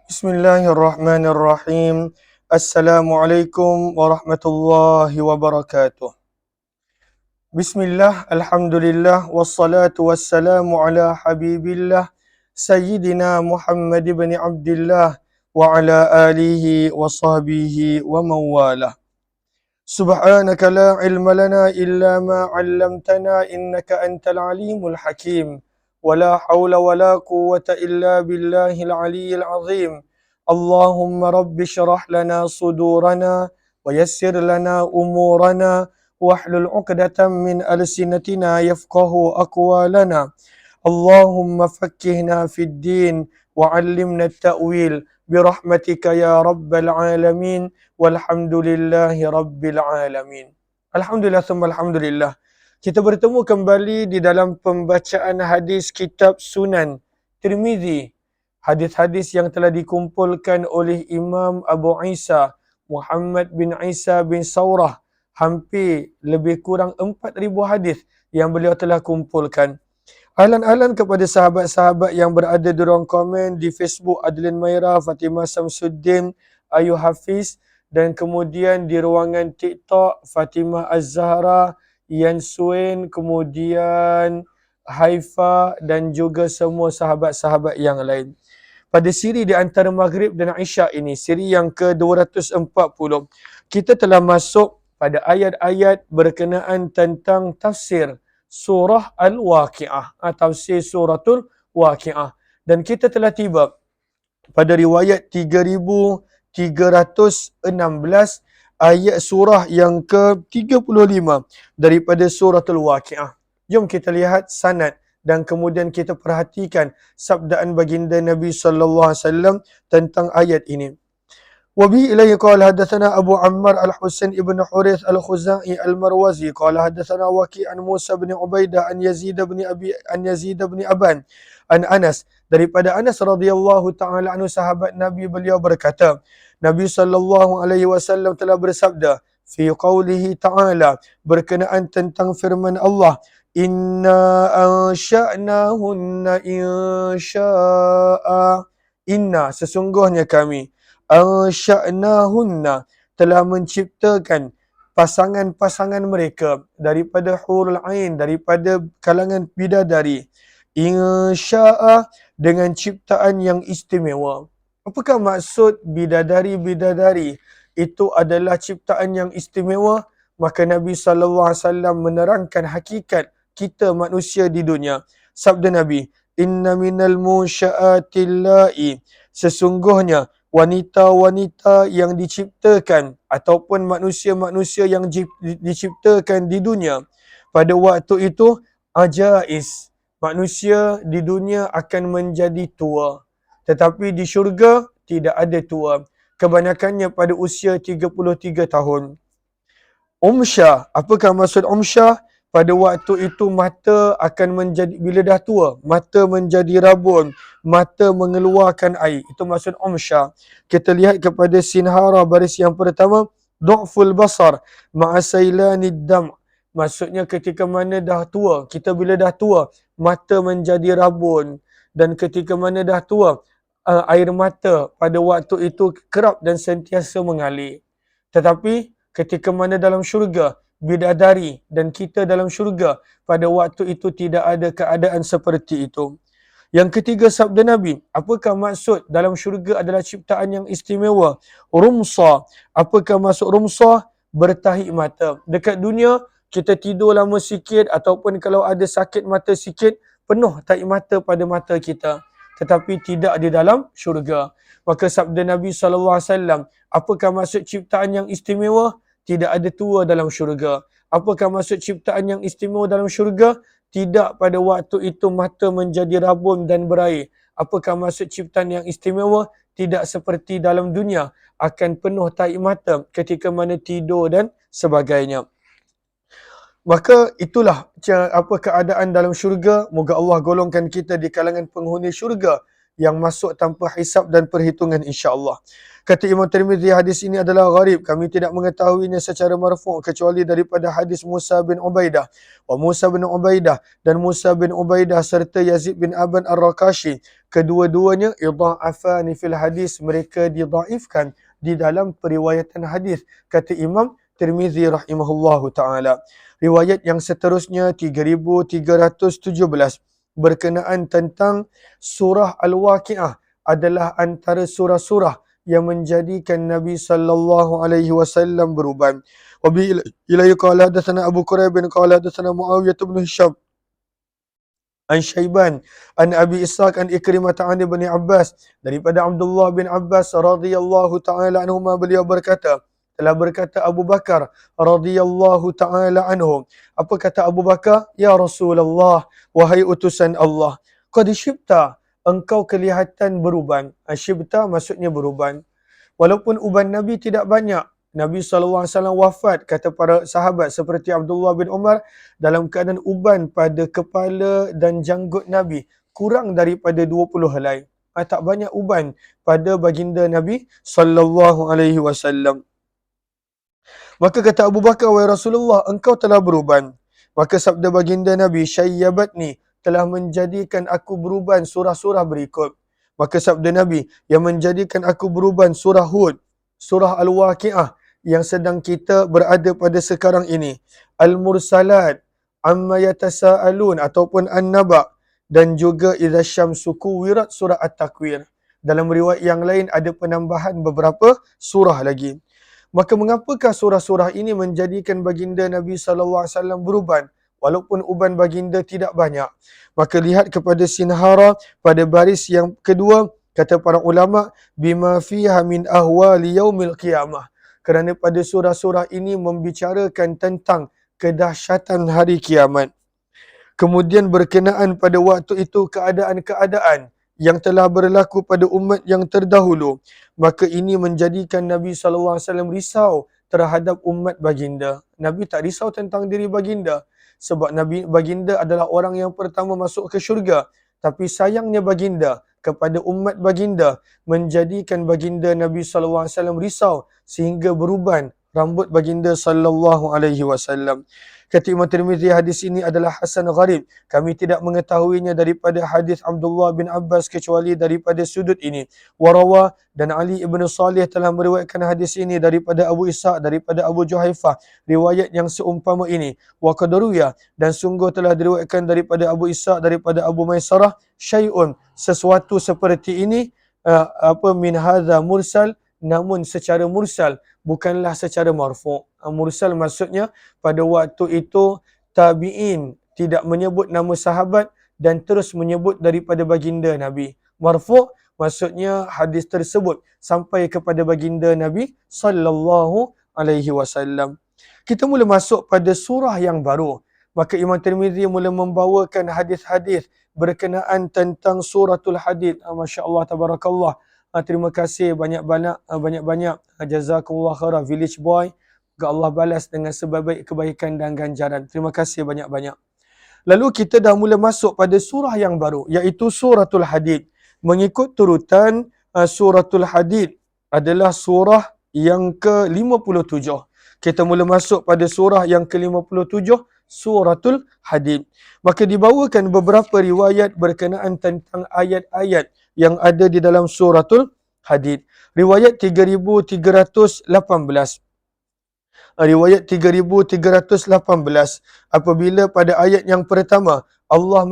Bismillahirrahmanirrahim. Assalamualaikum warahmatullahi wabarakatuh. Bismillah, alhamdulillah, wassalatu wassalamu ala habibillah, Sayyidina Muhammad ibn Abdullah, wa ala alihi wa sahbihi wa mawalah. Subhanaka la ilma lana illa ma 'allamtana innaka antal alimul hakim. Wala haula wala quwwata illa billahil aliyyil azim. Allahumma rabbi syrah lana sudurana wa yassir lana umurana wahlul 'uqdatam min alsinatina yafqahu aqwalana. Allahumma faqqihna fid din wa 'allimna at-ta'wil birahmatika ya rabbal alamin. Walhamdulillahi Rabbil Alamin. Alhamdulillah thumma alhamdulillah. Kita bertemu kembali di dalam pembacaan hadis kitab Sunan Tirmizi. Hadis-hadis yang telah dikumpulkan oleh Imam Abu Isa Muhammad bin Isa bin Saurah. Hampir lebih kurang 4,000 hadis yang beliau telah kumpulkan. Ahlan-ahlan kepada sahabat-sahabat yang berada di ruang komen di Facebook, Adlin Maira, Fatimah Samsuddin, Ayu Hafiz, dan kemudian di ruangan TikTok Fatimah Az-Zahra, Yan Suen, kemudian Haifa dan juga semua sahabat-sahabat yang lain. Pada siri di antara Maghrib dan Isyak ini, siri yang ke-240, kita telah masuk pada ayat-ayat berkenaan tentang tafsir surah Al-Waqi'ah, tafsir suratul Waqi'ah. Dan kita telah tiba pada riwayat 316 ayat surah yang ke-35 daripada suratul Waqi'ah. Jom kita lihat sanad dan kemudian kita perhatikan sabdaan baginda Nabi sallallahu alaihi wasallam tentang ayat ini. وبه إليه قال حدثنا أبو عمار الحسين ابن حريث الخزاعي المروزي قال حدثنا وكيع عن موسى بن عبيدة عن يزيد بن أبان عن أنس daripada Anas radhiyallahu taala anhu, sahabat Nabi, beliau berkata, Nabi sallallahu alaihi wasallam telah bersabda fi qaulihi ta'ala, berkenaan tentang firman Allah, inna ansha'nahunna insya'a, inna sesungguhnya kami ansha'nahunna telah menciptakan pasangan-pasangan mereka daripada hurul ain, daripada kalangan bidadari, insya'a, dengan ciptaan yang istimewa. Apakah maksud bidadari-bidadari itu adalah ciptaan yang istimewa? Maka Nabi SAW menerangkan hakikat kita manusia di dunia. Sabda Nabi, inna minal munsya'atillahi, sesungguhnya wanita-wanita yang diciptakan ataupun manusia-manusia yang diciptakan di dunia pada waktu itu ajais, manusia di dunia akan menjadi tua, tetapi di syurga tidak ada tua, kebanyakannya pada usia 33 tahun. Umsyah, apakah maksud umsyah? Pada waktu itu mata akan menjadi, bila dah tua, mata menjadi rabun, mata mengeluarkan air. Itu maksud umsyah. Kita lihat kepada sinhara baris yang pertama, du'ful basar ma'asailanid dam'. Maksudnya ketika mana dah tua, kita bila dah tua, mata menjadi rabun. Dan ketika mana dah tua, air mata pada waktu itu kerap dan sentiasa mengalir. Tetapi ketika mana dalam syurga, bidadari dan kita dalam syurga, pada waktu itu tidak ada keadaan seperti itu. Yang ketiga, sabda Nabi, apakah maksud dalam syurga adalah ciptaan yang istimewa? Rumsa, apakah maksud rumsa? Bertahi mata. Dekat dunia, kita tidur lama sikit ataupun kalau ada sakit mata sikit, penuh tahi mata pada mata kita. Tetapi tidak di dalam syurga. Maka sabda Nabi SAW, apakah maksud ciptaan yang istimewa? Tidak ada tua dalam syurga. Apakah maksud ciptaan yang istimewa dalam syurga? Tidak pada waktu itu mata menjadi rabun dan berair. Apakah maksud ciptaan yang istimewa? Tidak seperti dalam dunia, akan penuh tahi mata ketika mana tidur dan sebagainya. Maka itulah apa keadaan dalam syurga. Moga Allah golongkan kita di kalangan penghuni syurga yang masuk tanpa hisab dan perhitungan insya-Allah. Kata Imam Tirmizi, hadis ini adalah gharib, kami tidak mengetahuinya secara marfu' kecuali daripada hadis Musa bin Ubaidah. Wa Musa bin Ubaidah dan Musa bin Ubaidah serta Yazid bin Aban Ar-Rakashi, kedua-duanya idha'afani fil hadis, mereka didhaifkan di dalam periwayatan hadis. Kata Imam Tirmizi rahimahullahu taala. Riwayat yang seterusnya 3317 berkenaan tentang surah Al-Waqiah adalah antara surah-surah yang menjadikan Nabi sallallahu alaihi wasallam beruban. Wa bi ilaihi qala hadatsana Abu Quraib bin qala hadatsana Muawiyah bin Hisham an Syaiban an Abi Ishaq an Ikrimah an Ibn Abbas, daripada Abdullah bin Abbas radhiyallahu taala anhuma, beliau berkata, telah berkata Abu Bakar radhiyallahu taala anhu, apa kata Abu Bakar? Ya Rasulullah, wahai utusan Allah, qad syibta, engkau kelihatan beruban. Syibta maksudnya beruban. Walaupun uban Nabi tidak banyak. Nabi SAW wafat, kata para sahabat seperti Abdullah bin Umar, dalam keadaan uban pada kepala dan janggut Nabi kurang daripada 20 helai. Tak banyak uban pada baginda Nabi SAW. Maka kata Abu Bakar, wahai Rasulullah, engkau telah beruban. Maka sabda baginda Nabi, syayyabatni, telah menjadikan aku beruban surah-surah berikut. Maka sabda Nabi, yang menjadikan aku beruban surah Hud, surah Al-Waqiah yang sedang kita berada pada sekarang ini, Al-Mursalat, Amma Yatasa'alun ataupun An-Naba, dan juga Idza Syamsu Kuwirat, surah At-Takwir. Dalam riwayat yang lain ada penambahan beberapa surah lagi. Maka mengapakah surah-surah ini menjadikan baginda Nabi SAW beruban walaupun uban baginda tidak banyak? Maka lihat kepada sinhara pada baris yang kedua, kata para ulama, bima fiha min ahwali yaumil qiyamah, kerana pada surah-surah ini membicarakan tentang kedahsyatan hari kiamat. Kemudian berkenaan pada waktu itu keadaan-keadaan yang telah berlaku pada umat yang terdahulu, maka ini menjadikan Nabi SAW risau terhadap umat baginda. Nabi tak risau tentang diri baginda, sebab Nabi baginda adalah orang yang pertama masuk ke syurga. Tapi sayangnya baginda kepada umat baginda menjadikan baginda Nabi SAW risau sehingga beruban rambut baginda SAW. Kata Imam Tirmizi, hadis ini adalah hasan gharib. Kami tidak mengetahuinya daripada hadis Abdullah bin Abbas kecuali daripada sudut ini. Warawa, dan Ali ibn Salih telah meriwayatkan hadis ini daripada Abu Ishaq, daripada Abu Juhaifah, riwayat yang seumpama ini. Wa qadaruya, dan sungguh telah diriwayatkan daripada Abu Ishaq, daripada Abu Maisarah, syai'un, sesuatu seperti ini, min hadza mursal, namun secara mursal, bukanlah secara marfu'. Mursal maksudnya pada waktu itu tabi'in tidak menyebut nama sahabat dan terus menyebut daripada baginda Nabi. Marfu' maksudnya hadis tersebut sampai kepada baginda Nabi sallallahu alaihi wasallam. Kita mula masuk pada surah yang baru. Maka Imam Tirmizi mula membawakan hadis-hadis berkenaan tentang suratul Hadid. Masya-Allah, tabarakallah. Terima kasih banyak-banyak. Jazakumullah khairah Village Boy. Semoga Allah balas dengan sebaik kebaikan dan ganjaran. Terima kasih banyak-banyak. Lalu kita dah mula masuk pada surah yang baru, iaitu suratul Hadid. Mengikut turutan, suratul Hadid adalah surah yang ke-57. Kita mula masuk pada surah yang ke-57, suratul Hadid. Maka dibawakan beberapa riwayat berkenaan tentang ayat-ayat yang ada di dalam suratul Hadid. Riwayat 3318. Riwayat 3318, apabila pada ayat yang pertama Allah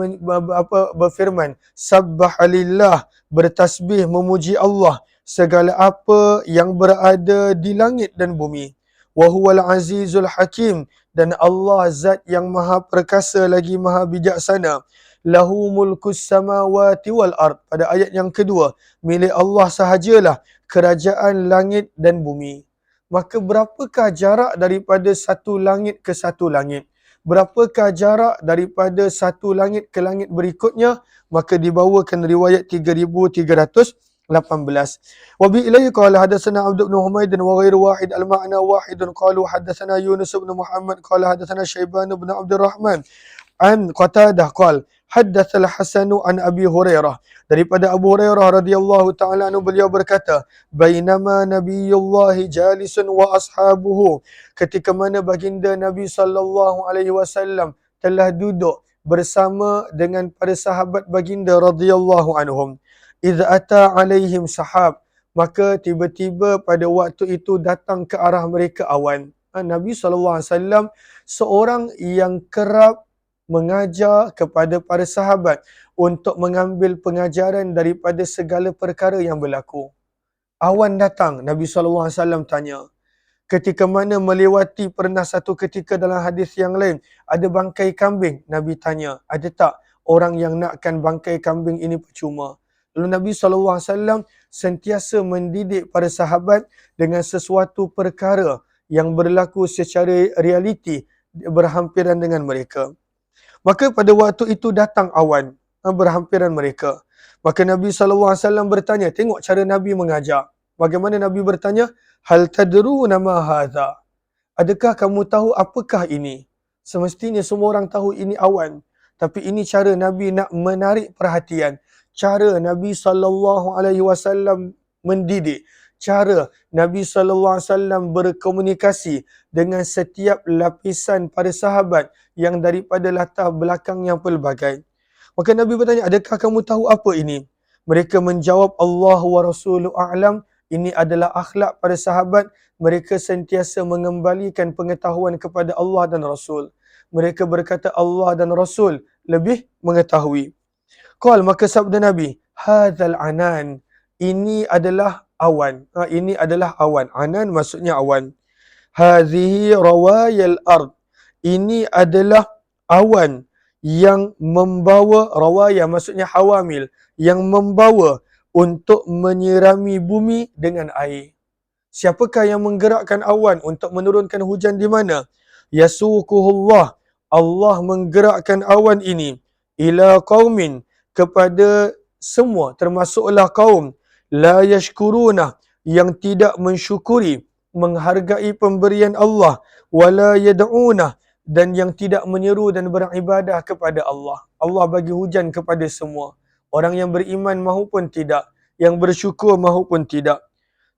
berfirman, Sabbahalillah, bertasbih memuji Allah segala apa yang berada di langit dan bumi. Wa huwal azizul hakim, dan Allah zat yang maha perkasa lagi maha bijaksana. Lahu mulkus samawati wal ard, pada ayat yang kedua, milik Allah sahajalah kerajaan langit dan bumi. Maka berapakah jarak daripada satu langit ke satu langit? Berapakah jarak daripada satu langit ke langit berikutnya? Maka dibawakan riwayat 3318. Wa bi ilayhi qala hadatsana Abd ibn Humaid wa ghairu wahid al-ma'na wahidun qalu hadatsana Yunus ibn Muhammad qala hadatsana Syaiban ibn Abdurrahman an Qatadah qala Haddatsal Hasanu an Abi Hurairah, daripada Abu Hurairah radhiyallahu taala anhu, beliau berkata, bainama Nabiyullah jalisun wa ashabuhu, ketika mana baginda Nabi sallallahu alaihi wasallam telah duduk bersama dengan para sahabat baginda radhiyallahu anhum, idz ata alaihim sahab, maka tiba-tiba pada waktu itu datang ke arah mereka awan. Nabi SAW seorang yang kerap mengajar kepada para sahabat untuk mengambil pengajaran daripada segala perkara yang berlaku. Awan datang, Nabi SAW tanya. Ketika mana melewati pernah satu ketika dalam hadis yang lain, ada bangkai kambing. Nabi tanya, ada tak orang yang nakkan bangkai kambing ini percuma? Lalu Nabi SAW sentiasa mendidik para sahabat dengan sesuatu perkara yang berlaku secara realiti berhampiran dengan mereka. Maka pada waktu itu datang awan berhampiran mereka. Maka Nabi SAW bertanya, tengok cara Nabi mengajar. Bagaimana Nabi bertanya? Hal tadruna ma hadha? Adakah kamu tahu apakah ini? Semestinya semua orang tahu ini awan. Tapi ini cara Nabi nak menarik perhatian. Cara Nabi SAW mendidik. Cara Nabi SAW berkomunikasi dengan setiap lapisan para sahabat yang daripada latar belakang yang pelbagai. Maka Nabi bertanya, adakah kamu tahu apa ini? Mereka menjawab, Allah wa Rasuluhu a'lam. Ini adalah akhlak para sahabat. Mereka sentiasa mengembalikan pengetahuan kepada Allah dan Rasul. Mereka berkata, Allah dan Rasul lebih mengetahui. Qal, maka sabda Nabi, hadzal anan, ini adalah awan. Ini adalah awan. Anan maksudnya awan. Hadhihi rawayal ard, ini adalah awan yang membawa, rawaya maksudnya hawamil, yang membawa untuk menyirami bumi dengan air. Siapakah yang menggerakkan awan untuk menurunkan hujan di mana? Yasukuhullah, Allah menggerakkan awan ini ila qaumin, kepada semua, termasuklah kaum la yashkuruna, yang tidak mensyukuri, menghargai pemberian Allah, wala yad'una, dan yang tidak menyeru dan beribadah kepada Allah. Allah bagi hujan kepada semua, orang yang beriman mahupun tidak, yang bersyukur mahupun tidak.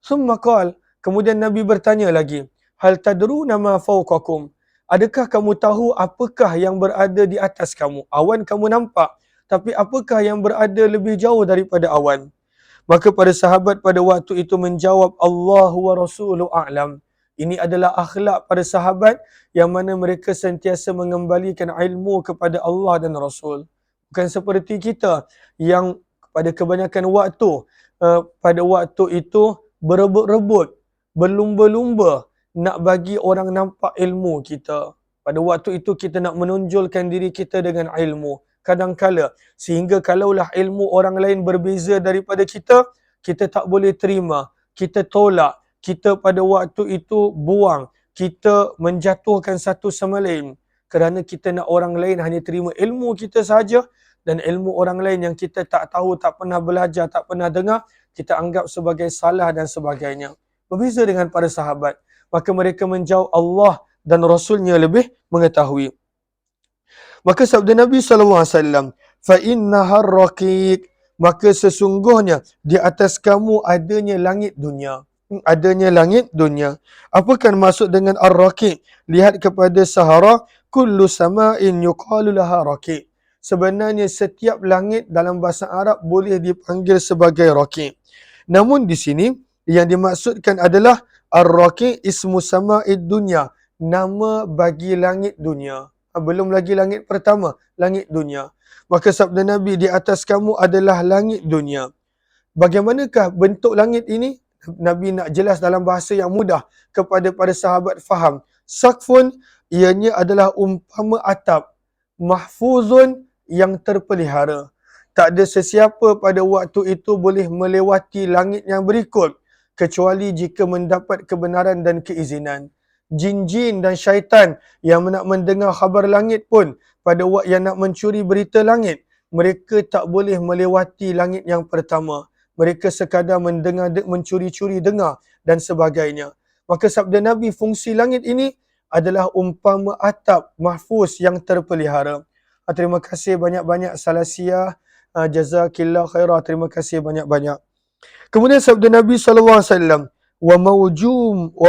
Summa qal, kemudian Nabi bertanya lagi, hal tadruna ma fawqakum? Adakah kamu tahu apakah yang berada di atas kamu? Awan kamu nampak, tapi apakah yang berada lebih jauh daripada awan? Maka para sahabat pada waktu itu menjawab, Allah wa Rasuluhu a'lam. Ini adalah akhlak para sahabat yang mana mereka sentiasa mengembalikan ilmu kepada Allah dan Rasul. Bukan seperti kita yang pada kebanyakan waktu, pada waktu itu berebut-rebut, berlumba-lumba nak bagi orang nampak ilmu kita. Pada waktu itu kita nak menonjolkan diri kita dengan ilmu. Kadang-kala, sehingga kalaulah ilmu orang lain berbeza daripada kita, kita tak boleh terima, kita tolak, kita pada waktu itu buang, kita menjatuhkan satu sama lain. Kerana kita nak orang lain hanya terima ilmu kita saja, dan ilmu orang lain yang kita tak tahu, tak pernah belajar, tak pernah dengar, kita anggap sebagai salah dan sebagainya. Berbeza dengan para sahabat. Maka mereka menjawab, Allah dan Rasulnya lebih mengetahui. Maka sabda Nabi SAW, فَإِنَّهَا الرَّقِيقِ, maka sesungguhnya di atas kamu adanya langit dunia. Adanya langit dunia. Apakah maksud dengan ar-raqiq? Lihat kepada Sahara, kullu sama'in yuqalu laha raqiq. Sebenarnya setiap langit dalam bahasa Arab boleh dipanggil sebagai raqiq. Namun di sini yang dimaksudkan adalah ar-raqiq ismu sama'id dunya, nama bagi langit dunia. Belum lagi langit pertama, langit dunia. Maka sabda Nabi, di atas kamu adalah langit dunia. Bagaimanakah bentuk langit ini? Nabi nak jelas dalam bahasa yang mudah kepada para sahabat faham. Saqfun, ianya adalah umpama atap. Mahfuzun, yang terpelihara. Tak ada sesiapa pada waktu itu boleh melewati langit yang berikut, kecuali jika mendapat kebenaran dan keizinan. Jin-jin dan syaitan yang nak mendengar khabar langit pun, pada waktu yang nak mencuri berita langit, mereka tak boleh melewati langit yang pertama. Mereka sekadar mendengar, mencuri-curi dengar dan sebagainya. Maka sabda Nabi, fungsi langit ini adalah umpama atap mahfuz yang terpelihara. Terima kasih banyak-banyak Salasiah. Jazakillah khairah. Terima kasih banyak-banyak. Kemudian sabda Nabi SAW, wa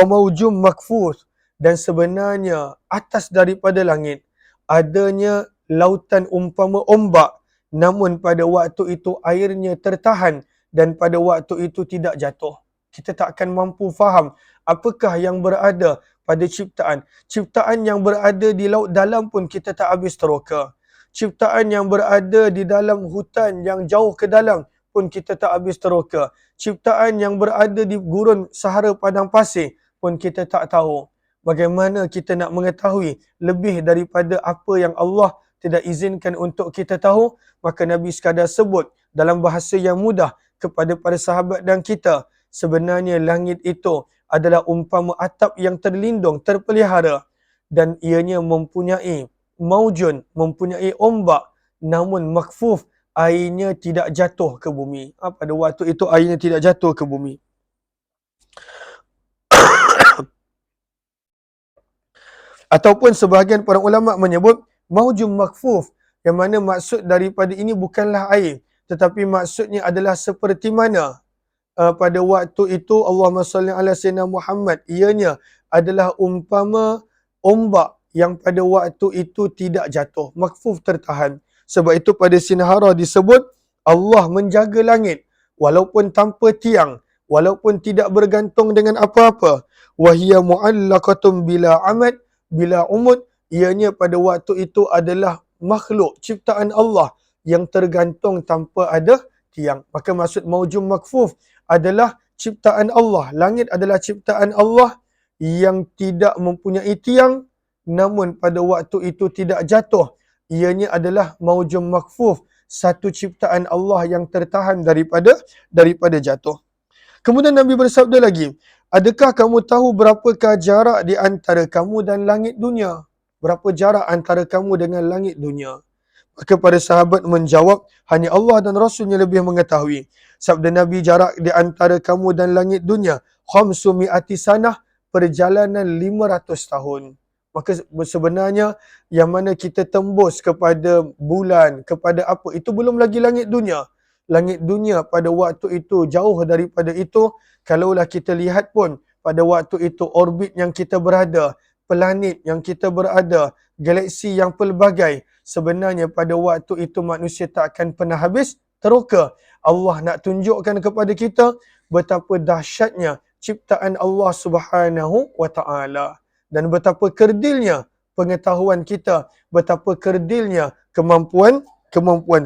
maujum makfus, dan sebenarnya atas daripada langit adanya lautan umpama ombak, namun pada waktu itu airnya tertahan dan pada waktu itu tidak jatuh. Kita tak akan mampu faham apakah yang berada pada ciptaan. Ciptaan yang berada di laut dalam pun kita tak habis teroka. Ciptaan yang berada di dalam hutan yang jauh ke dalam pun kita tak habis teroka. Ciptaan yang berada di gurun Sahara Padang Pasir pun kita tak tahu. Bagaimana kita nak mengetahui lebih daripada apa yang Allah tidak izinkan untuk kita tahu? Maka Nabi sekadar sebut dalam bahasa yang mudah kepada para sahabat dan kita, sebenarnya langit itu adalah umpama atap yang terlindung, terpelihara, dan ianya mempunyai maujun, mempunyai ombak, namun makfuf, airnya tidak jatuh ke bumi. Pada waktu itu airnya tidak jatuh ke bumi. Ataupun sebahagian para ulama menyebut maujum makfuf, yang mana maksud daripada ini bukanlah air, tetapi maksudnya adalah seperti mana pada waktu itu Allahumma salli ala sayyidina Muhammad, ianya adalah umpama ombak yang pada waktu itu tidak jatuh, makfuf, tertahan. Sebab itu pada sinhara disebut Allah menjaga langit walaupun tanpa tiang, walaupun tidak bergantung dengan apa-apa. Wahia mu'allaqatun bila amad, bila umud, ianya pada waktu itu adalah makhluk ciptaan Allah yang tergantung tanpa ada tiang. Maka maksud maujum makfuf adalah ciptaan Allah. Langit adalah ciptaan Allah yang tidak mempunyai tiang, namun pada waktu itu tidak jatuh. Ianya adalah maujum makfuf, satu ciptaan Allah yang tertahan daripada jatuh. Kemudian Nabi bersabda lagi, adakah kamu tahu berapakah jarak di antara kamu dan langit dunia? Berapa jarak antara kamu dengan langit dunia? Maka para sahabat menjawab, hanya Allah dan Rasulnya lebih mengetahui. Sabda Nabi, jarak di antara kamu dan langit dunia, khamsu mi'ati sanah, perjalanan 500 tahun. Maka sebenarnya yang mana kita tembus kepada bulan, kepada apa, itu belum lagi langit dunia. Langit dunia pada waktu itu jauh daripada itu. Kalaulah kita lihat pun pada waktu itu orbit yang kita berada, planet yang kita berada, galaksi yang pelbagai, sebenarnya pada waktu itu manusia tak akan pernah habis teroka. Allah nak tunjukkan kepada kita betapa dahsyatnya ciptaan Allah Subhanahu wa taala dan betapa kerdilnya pengetahuan kita, betapa kerdilnya kemampuan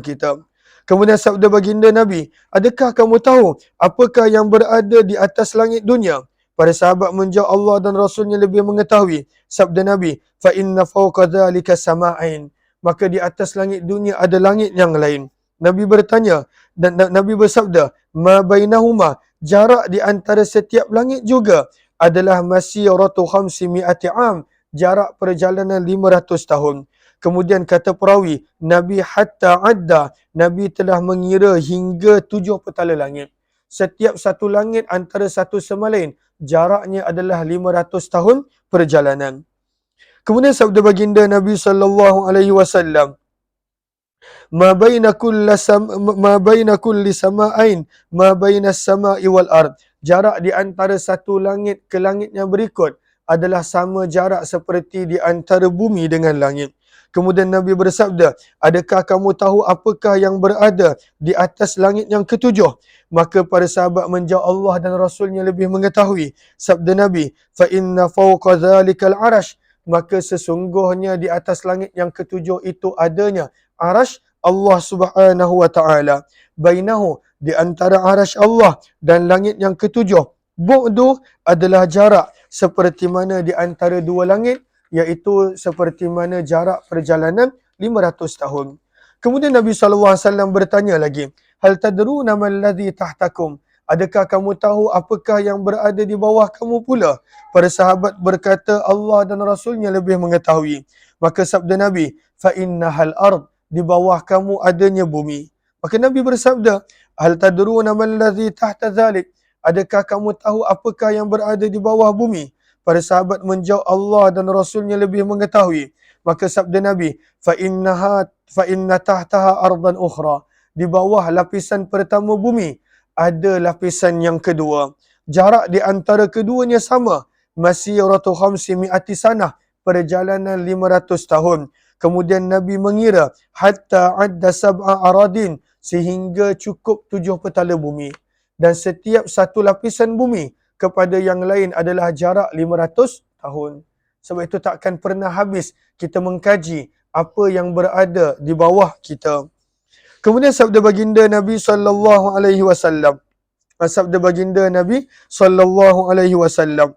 kita. Kemudian sabda baginda Nabi, adakah kamu tahu apakah yang berada di atas langit dunia? Para sahabat menjawab, Allah dan Rasulnya lebih mengetahui. Sabda Nabi, fa inna fawqa dhalika sama'ain. Maka di atas langit dunia ada langit yang lain. Nabi bertanya, dan Nabi bersabda, ma bainahuma, jarak di antara setiap langit juga adalah masiratu khamsi mi'ati am, jarak perjalanan 500 tahun. Kemudian kata perawi, Nabi hatta adda, Nabi telah mengira hingga 7 petala langit. Setiap satu langit antara satu sama lain, jaraknya adalah 500 tahun perjalanan. Kemudian sabda baginda Nabi SAW, ma baina kulli sama'ain, ma baina as-sama'i wal ard. Jarak di antara satu langit ke langit yang berikut adalah sama jarak seperti di antara bumi dengan langit. Kemudian Nabi bersabda, adakah kamu tahu apakah yang berada di atas langit yang ketujuh? Maka para sahabat menjawab, Allah dan Rasulnya lebih mengetahui. Sabda Nabi, fa inna fawqa dhalikal arash. Maka sesungguhnya di atas langit yang ketujuh itu adanya arash Allah Subhanahu wa taala. Bainahu, di antara arash Allah dan langit yang ketujuh, bu'du adalah jarak seperti mana di antara dua langit, iaitu seperti mana jarak perjalanan 500 tahun. Kemudian Nabi SAW bertanya lagi, hal tadruna man ladzi tahtakum? Adakah kamu tahu apakah yang berada di bawah kamu pula? Para sahabat berkata, Allah dan Rasulnya lebih mengetahui. Maka sabda Nabi, fa innahal ard, di bawah kamu adanya bumi. Maka Nabi bersabda, hal tadruna man ladzi tahta dhalik? Adakah kamu tahu apakah yang berada di bawah bumi? Para sahabat menjawab, Allah dan Rasulnya lebih mengetahui. Maka sabda Nabi, fa inna tahtaha ardan ukhra. Di bawah lapisan pertama bumi ada lapisan yang kedua. Jarak di antara keduanya sama, masiratu khamsi mi'ati sanah, perjalanan 500 tahun. Kemudian Nabi mengira hatta adda sab'a aradin, sehingga cukup 7 petala bumi. Dan setiap satu lapisan bumi kepada yang lain adalah jarak 500 tahun. Sebab itu takkan pernah habis kita mengkaji apa yang berada di bawah kita. Kemudian sabda baginda Nabi sallallahu alaihi wasallam. Sabda baginda Nabi sallallahu alaihi wasallam.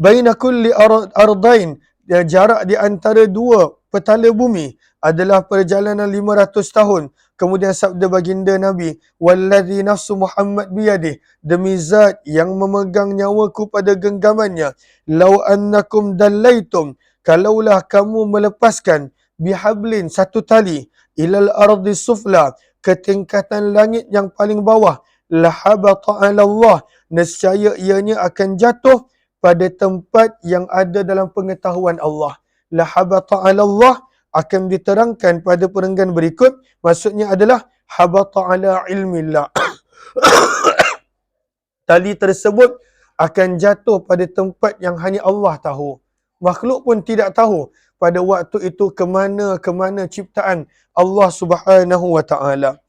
Baina kulli ardain, jarak di antara dua petala bumi adalah perjalanan 500 tahun. Kemudian sabda baginda Nabi, wallazi nafsu Muhammad biyadih, demi zat yang memegang nyawaku pada genggamannya, lau annakum dallaitum, kalaulah kamu melepaskan bihablin, satu tali, ilal ardi sufla, ke tingkatan langit yang paling bawah, lahabata ala Allah, nescaya ianya akan jatuh pada tempat yang ada dalam pengetahuan Allah. Lahabata ala Allah akan diterangkan pada perenggan berikut, maksudnya adalah habata ala ilmillah. Tali tersebut akan jatuh pada tempat yang hanya Allah tahu. Makhluk pun tidak tahu pada waktu itu ke mana ciptaan Allah Subhanahu wa taala.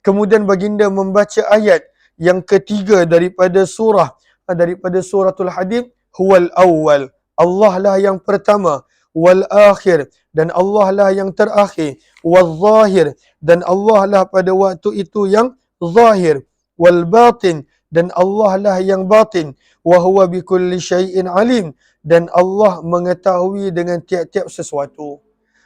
Kemudian baginda membaca ayat yang ketiga daripada suratul Hadid, huwal awwal, Allah lah yang pertama, wal akhir, dan Allah lah yang terakhir, wal zahir, dan Allah lah pada waktu itu yang zahir, wal batin, dan Allah lah yang batin, wa huwa bikulli syai'in alim, dan Allah mengetahui dengan tiap-tiap sesuatu.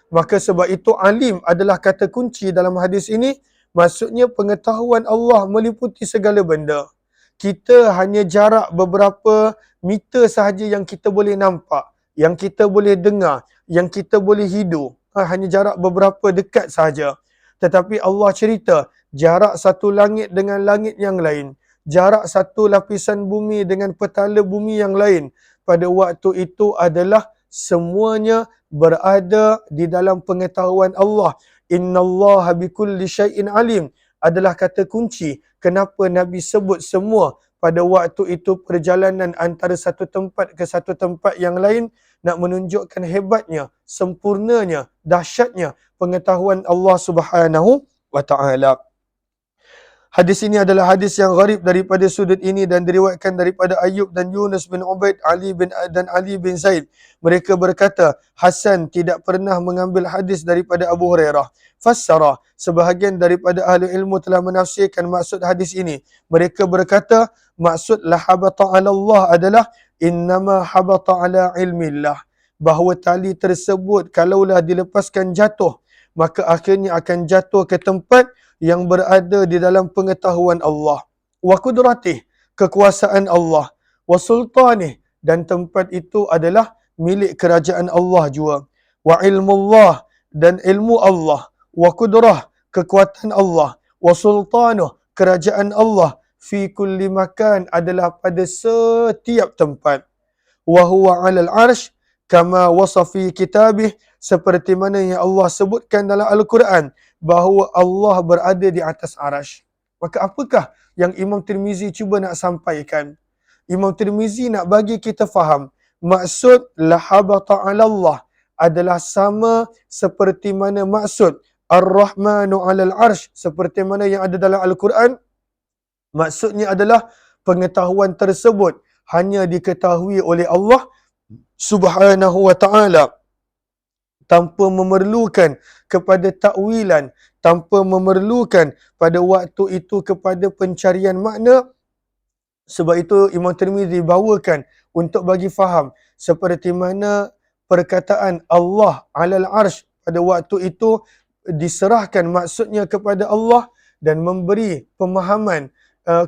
Maka sebab itu alim adalah kata kunci dalam hadis ini. Maksudnya pengetahuan Allah meliputi segala benda. Kita hanya jarak beberapa meter sahaja yang kita boleh nampak, yang kita boleh dengar, yang kita boleh hidup. Hanya jarak beberapa dekat sahaja. Tetapi Allah cerita jarak satu langit dengan langit yang lain, jarak satu lapisan bumi dengan petala bumi yang lain, pada waktu itu adalah semuanya berada di dalam pengetahuan Allah. Innallaha bikulli syai'in alim adalah kata kunci kenapa Nabi sebut semua pada waktu itu perjalanan antara satu tempat ke satu tempat yang lain, nak menunjukkan hebatnya, sempurnanya, dahsyatnya pengetahuan Allah Subhanahu wa taala. Hadis ini adalah hadis yang gharib daripada sudut ini dan diriwayatkan daripada Ayyub dan Yunus bin Ubaid, Ali bin Zaid. Mereka berkata, Hasan tidak pernah mengambil hadis daripada Abu Hurairah. Fassara, sebahagian daripada ahli ilmu telah menafsirkan maksud hadis ini. Mereka berkata, maksud la habata ala Allah adalah innama habata ala ilmillah. Bahawa tali tersebut kalaulah dilepaskan jatuh, maka akhirnya akan jatuh ke tempat yang berada di dalam pengetahuan Allah. Wa qudratih, kekuasaan Allah. Wa sultanih, dan tempat itu adalah milik kerajaan Allah jua. Wa ilmullah, dan ilmu Allah. Wa qudrah, kekuatan Allah. Wa sultanuh, kerajaan Allah. Fi kulli makan, adalah pada setiap tempat. Wa huwa 'alal 'arsy kama wasafi kitabih, seperti mana yang Allah sebutkan dalam Al-Quran bahawa Allah berada di atas arasy. Maka apakah yang Imam Tirmizi cuba nak sampaikan? Imam Tirmizi nak bagi kita faham maksud la habata 'ala Allah adalah sama seperti mana maksud Ar-Rahmanu 'alal 'arsy, seperti mana yang ada dalam Al-Quran. Maksudnya adalah pengetahuan tersebut hanya diketahui oleh Allah Subhanahu wa ta'ala, tanpa memerlukan kepada takwilan, tanpa memerlukan pada waktu itu kepada pencarian makna. Sebab itu Imam Tirmizi bawakan untuk bagi faham seperti mana perkataan Allah alal arsh pada waktu itu diserahkan maksudnya kepada Allah dan memberi pemahaman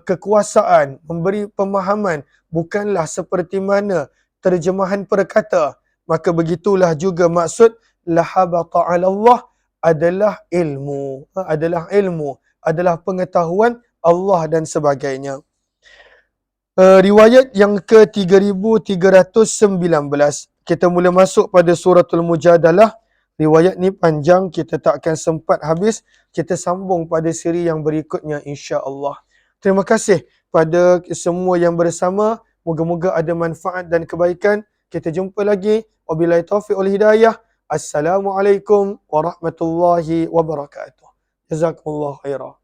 kekuasaan, memberi pemahaman bukanlah seperti mana terjemahan perkata. Maka begitulah juga maksud la habata 'ala Allah adalah ilmu, adalah pengetahuan Allah dan sebagainya. Riwayat yang ke-3319, kita mula masuk pada suratul Mujadalah. Riwayat ni panjang, kita tak akan sempat habis. Kita sambung pada siri yang berikutnya insya-Allah. Terima kasih pada semua yang bersama. Moga-moga ada manfaat dan kebaikan. Kita jumpa lagi. Wabillahi taufiq wal hidayah. Assalamualaikum warahmatullahi wabarakatuh. Jazakumullah khairan.